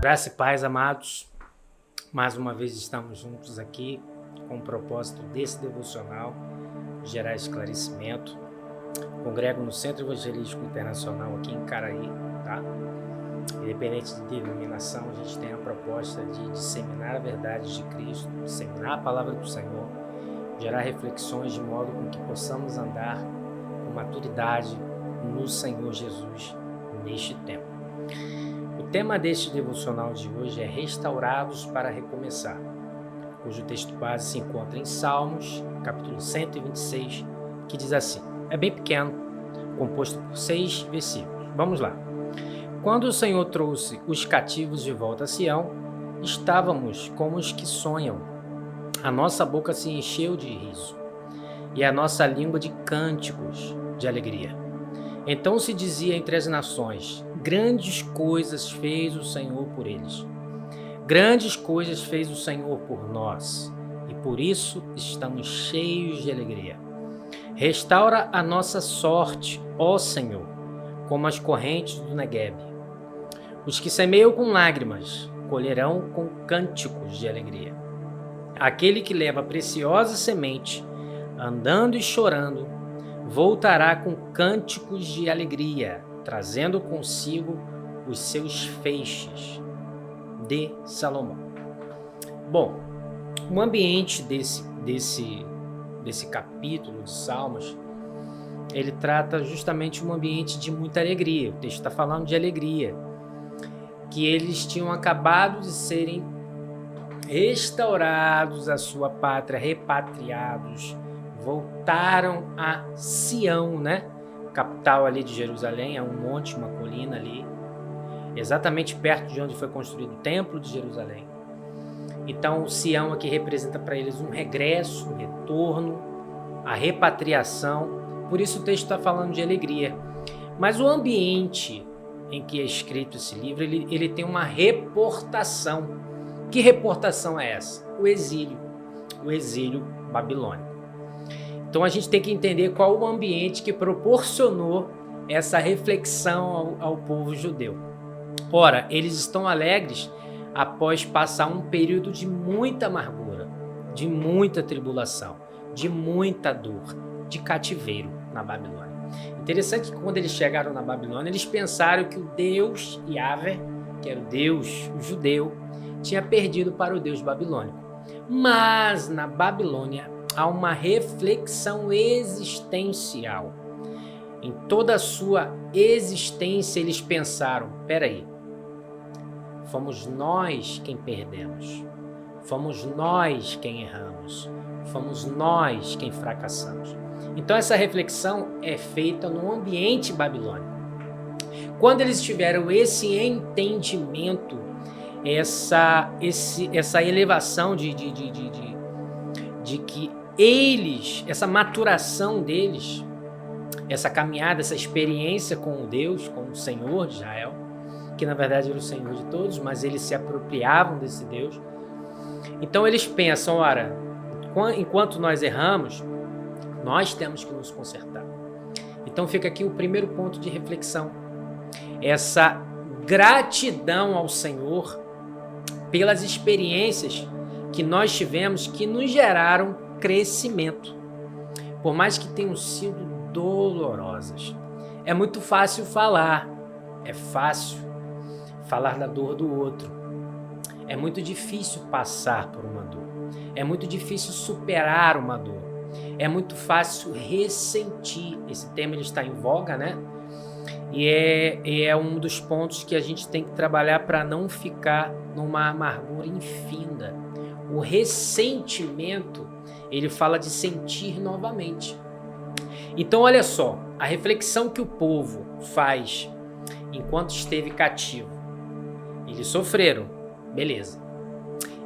Graça e paz, amados. Mais uma vez estamos juntos aqui com o propósito desse devocional, gerar esclarecimento. Congrego no Centro Evangelístico Internacional aqui em Caraí, tá? Independente de denominação, a gente tem a proposta de disseminar a verdade de Cristo, disseminar a palavra do Senhor, gerar reflexões de modo com que possamos andar com maturidade no Senhor Jesus neste tempo. O tema deste devocional de hoje é Restaurados para Recomeçar, cujo texto base se encontra em Salmos, capítulo 126, que diz assim, é bem pequeno, composto por 6 versículos. Vamos lá. Quando o Senhor trouxe os cativos de volta a Sião, estávamos como os que sonham. A nossa boca se encheu de riso e a nossa língua de cânticos de alegria. Então se dizia entre as nações, grandes coisas fez o Senhor por eles. Grandes coisas fez o Senhor por nós, e por isso estamos cheios de alegria. Restaura a nossa sorte, ó Senhor, como as correntes do Neguebe. Os que semeiam com lágrimas, colherão com cânticos de alegria. Aquele que leva a preciosa semente, andando e chorando, voltará com cânticos de alegria, trazendo consigo os seus feixes. De Salomão. Bom, o ambiente desse capítulo de Salmos, ele trata justamente um ambiente de muita alegria. O texto está falando de alegria, que eles tinham acabado de serem restaurados à sua pátria, repatriados, voltaram a Sião, né? Capital ali de Jerusalém, é um monte, uma colina ali, exatamente perto de onde foi construído o Templo de Jerusalém. Então, Sião aqui representa para eles um regresso, um retorno, a repatriação. Por isso o texto está falando de alegria. Mas o ambiente em que é escrito esse livro, ele tem uma reportação. Que reportação é essa? O exílio babilônico. Então a gente tem que entender qual o ambiente que proporcionou essa reflexão ao povo judeu. Ora, eles estão alegres após passar um período de muita amargura, de muita tribulação, de muita dor, de cativeiro na Babilônia. Interessante que quando eles chegaram na Babilônia, eles pensaram que o Deus Yahvé, que era o Deus judeu, tinha perdido para o Deus babilônico. Mas na Babilônia há uma reflexão existencial. Em toda a sua existência eles pensaram, peraí, fomos nós quem perdemos, fomos nós quem erramos, fomos nós quem fracassamos. Então essa reflexão é feita no ambiente babilônico. Quando eles tiveram esse entendimento, essa elevação de que eles, essa maturação deles, essa caminhada, essa experiência com o Deus, com o Senhor de Israel, que na verdade era o Senhor de todos, mas eles se apropriavam desse Deus. Então eles pensam, ora, enquanto nós erramos, nós temos que nos consertar. Então fica aqui o primeiro ponto de reflexão. Essa gratidão ao Senhor pelas experiências que nós tivemos que nos geraram crescimento, por mais que tenham sido dolorosas. É muito fácil falar, é fácil falar da dor do outro. É muito difícil passar por uma dor. É muito difícil superar uma dor. É muito fácil ressentir. Esse tema ele está em voga, né? E é um dos pontos que a gente tem que trabalhar para não ficar numa amargura infinda. O ressentimento, ele fala de sentir novamente. Então, olha só, a reflexão que o povo faz enquanto esteve cativo. Eles sofreram, beleza.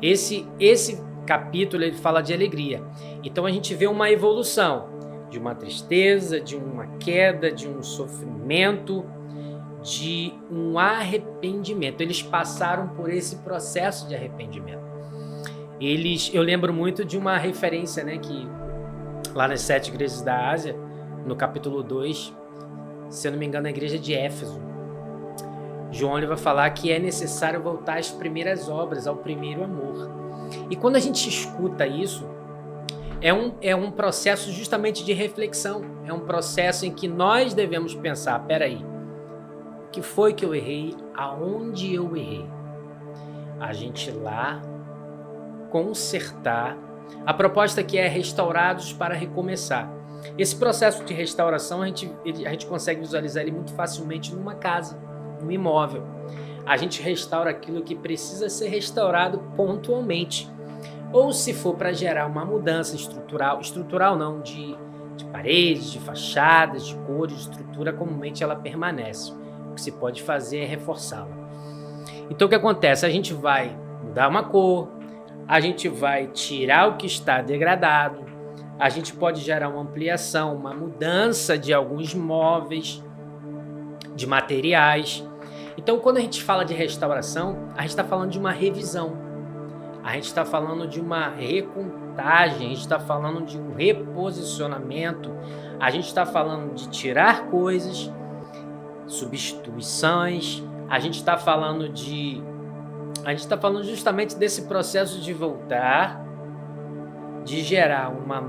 Esse capítulo, ele fala de alegria. Então, a gente vê uma evolução de uma tristeza, de uma queda, de um sofrimento, de um arrependimento. Eles passaram por esse processo de arrependimento. Eu lembro muito de uma referência, né, que lá nas 7 igrejas da Ásia, no capítulo 2, se eu não me engano, a igreja de Éfeso, João ele vai falar que é necessário voltar às primeiras obras, ao primeiro amor. E quando a gente escuta isso, é um processo justamente de reflexão, é um processo em que nós devemos pensar, peraí, o que foi que eu errei, aonde eu errei? A gente ir lá, consertar. A proposta aqui é restaurados para recomeçar. Esse processo de restauração a gente consegue visualizar ele muito facilmente numa casa, num imóvel. A gente restaura aquilo que precisa ser restaurado pontualmente. Ou se for para gerar uma mudança estrutural não, de paredes, de fachadas, de cores, de estrutura, comumente ela permanece. O que se pode fazer é reforçá-la. Então o que acontece? A gente vai mudar uma cor, a gente vai tirar o que está degradado, a gente pode gerar uma ampliação, uma mudança de alguns móveis, de materiais. Então quando a gente fala de restauração, a gente está falando de uma revisão. A gente está falando de uma recontagem, a gente está falando de um reposicionamento, a gente está falando de tirar coisas, substituições, a gente está falando justamente desse processo de voltar, de gerar uma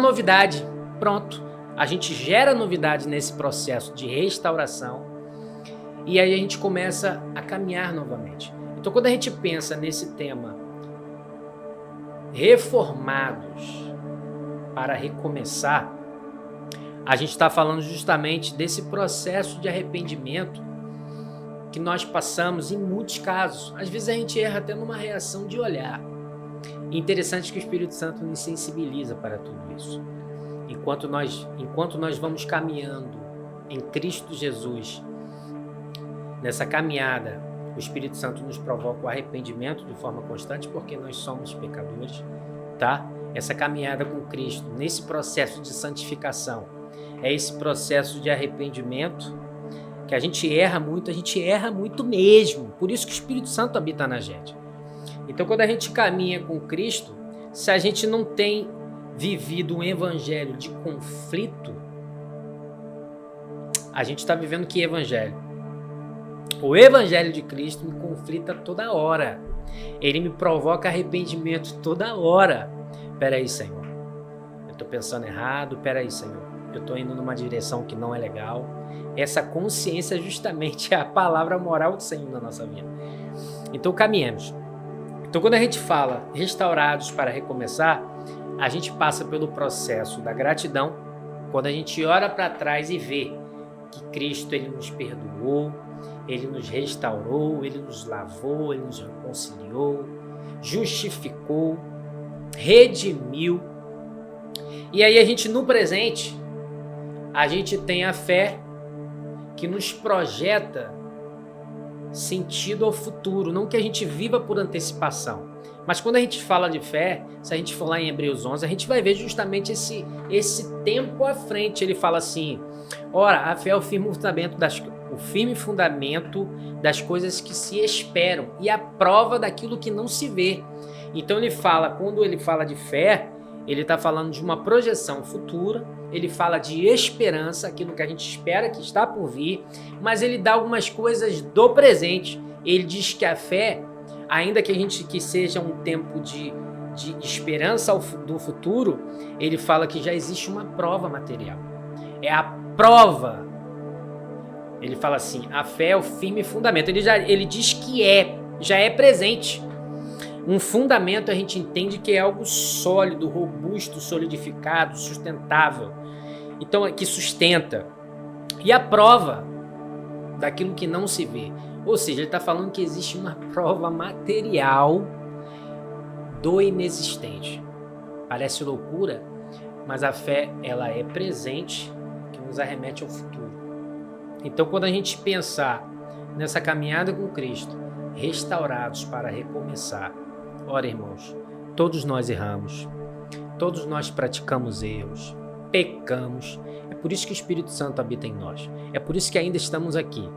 novidade. Pronto, a gente gera novidade nesse processo de restauração e aí a gente começa a caminhar novamente. Então, quando a gente pensa nesse tema, reformados para recomeçar, a gente está falando justamente desse processo de arrependimento que nós passamos em muitos casos. Às vezes a gente erra até numa reação de olhar. E interessante que o Espírito Santo nos sensibiliza para tudo isso. Enquanto nós vamos caminhando em Cristo Jesus, nessa caminhada, o Espírito Santo nos provoca o arrependimento de forma constante, porque nós somos pecadores, tá? Essa caminhada com Cristo, nesse processo de santificação, é esse processo de arrependimento que a gente erra muito mesmo. Por isso que o Espírito Santo habita na gente. Então, quando a gente caminha com Cristo, se a gente não tem vivido um evangelho de conflito, a gente está vivendo que evangelho? O evangelho de Cristo me conflita toda hora. Ele me provoca arrependimento toda hora. Peraí, Senhor. Eu estou pensando errado. Peraí, Senhor. Eu estou indo numa direção que não é legal. Essa consciência justamente é a palavra moral do Senhor na nossa vida. Então, caminhemos. Então, quando a gente fala restaurados para recomeçar, a gente passa pelo processo da gratidão. Quando a gente olha para trás e vê que Cristo ele nos perdoou, Ele nos restaurou, Ele nos lavou, Ele nos reconciliou, justificou, redimiu. E aí a gente, no presente, a gente tem a fé que nos projeta sentido ao futuro, não que a gente viva por antecipação. Mas quando a gente fala de fé, se a gente for lá em Hebreus 11, a gente vai ver justamente esse tempo à frente. Ele fala assim, ora, a fé é o firme fundamento das coisas que se esperam e a prova daquilo que não se vê. Então ele fala, quando ele fala de fé, ele está falando de uma projeção futura, ele fala de esperança, aquilo que a gente espera que está por vir, mas ele dá algumas coisas do presente. Ele diz que a fé, ainda que seja um tempo de esperança do futuro, ele fala que já existe uma prova material. É a prova. Ele fala assim, a fé é o firme fundamento. Ele diz que já é presente. Um fundamento a gente entende que é algo sólido, robusto, solidificado, sustentável. Então, que sustenta. E a prova daquilo que não se vê. Ou seja, ele está falando que existe uma prova material do inexistente. Parece loucura, mas a fé ela é presente, que nos arremete ao futuro. Então, quando a gente pensar nessa caminhada com Cristo, restaurados para recomeçar, ora, irmãos, todos nós erramos, todos nós praticamos erros, pecamos. É por isso que o Espírito Santo habita em nós. É por isso que ainda estamos aqui,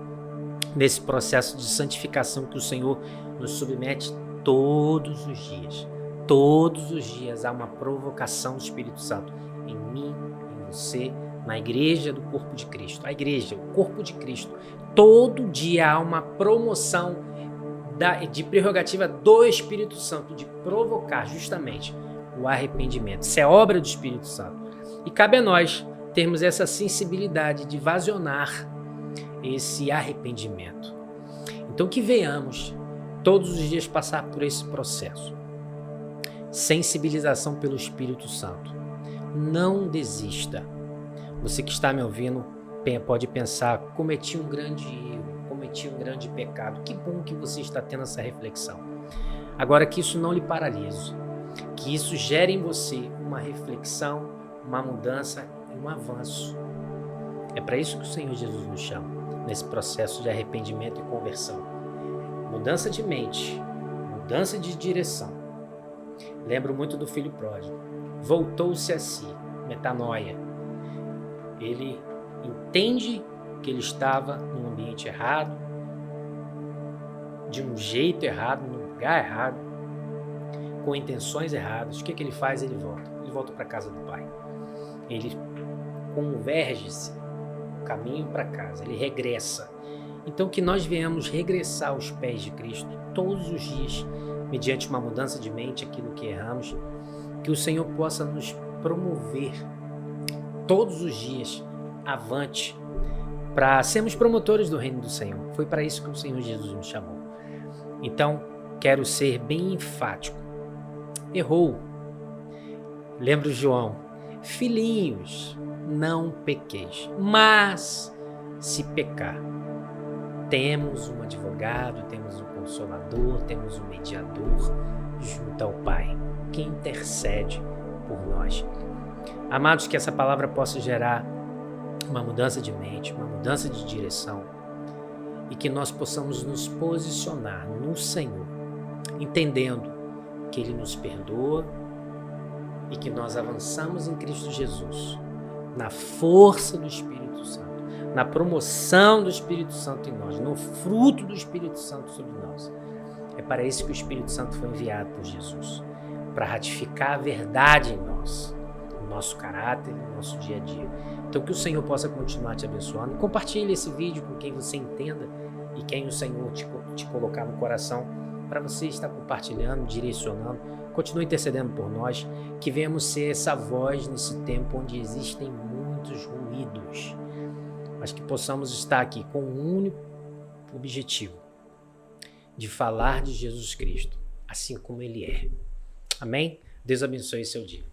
nesse processo de santificação que o Senhor nos submete todos os dias. Todos os dias há uma provocação do Espírito Santo em mim, em você, na igreja do corpo de Cristo. A igreja, o corpo de Cristo. Todo dia há uma promoção de prerrogativa do Espírito Santo, de provocar justamente o arrependimento. Isso é obra do Espírito Santo. E cabe a nós termos essa sensibilidade de vasionar esse arrependimento. Então que venhamos todos os dias passar por esse processo. Sensibilização pelo Espírito Santo. Não desista. Você que está me ouvindo pode pensar, cometi um grande erro, cometi um grande pecado. Que bom que você está tendo essa reflexão. Agora que isso não lhe paralise, que isso gere em você uma reflexão, uma mudança e um avanço. É para isso que o Senhor Jesus nos chama, nesse processo de arrependimento e conversão. Mudança de mente, mudança de direção. Lembro muito do filho pródigo. Voltou-se a si, metanoia. Ele entende que ele estava num ambiente errado, de um jeito errado, num lugar errado, com intenções erradas. O que ele faz? Ele volta para a casa do Pai. Ele converge-se o caminho para casa, ele regressa. Então que nós venhamos regressar aos pés de Cristo todos os dias, mediante uma mudança de mente, aquilo que erramos, que o Senhor possa nos promover todos os dias avante, para sermos promotores do reino do Senhor. Foi para isso que o Senhor Jesus nos chamou. Então, quero ser bem enfático. Errou. Lembra João? Filhinhos, não pequeis, mas se pecar, temos um advogado, temos um consolador, temos um mediador junto ao Pai, que intercede por nós. Amados, que essa palavra possa gerar uma mudança de mente, uma mudança de direção, e que nós possamos nos posicionar no Senhor, entendendo que Ele nos perdoa e que nós avançamos em Cristo Jesus, na força do Espírito Santo, na promoção do Espírito Santo em nós, no fruto do Espírito Santo sobre nós. É para isso que o Espírito Santo foi enviado por Jesus, para ratificar a verdade em nós, no nosso caráter, no nosso dia a dia. Então que o Senhor possa continuar te abençoando. Compartilhe esse vídeo com quem você entenda e quem o Senhor te colocar no coração, para você estar compartilhando, direcionando. Continue intercedendo por nós, que venhamos ser essa voz nesse tempo onde existem muitos ruídos, mas que possamos estar aqui com um único objetivo, de falar de Jesus Cristo, assim como Ele é. Amém? Deus abençoe seu dia.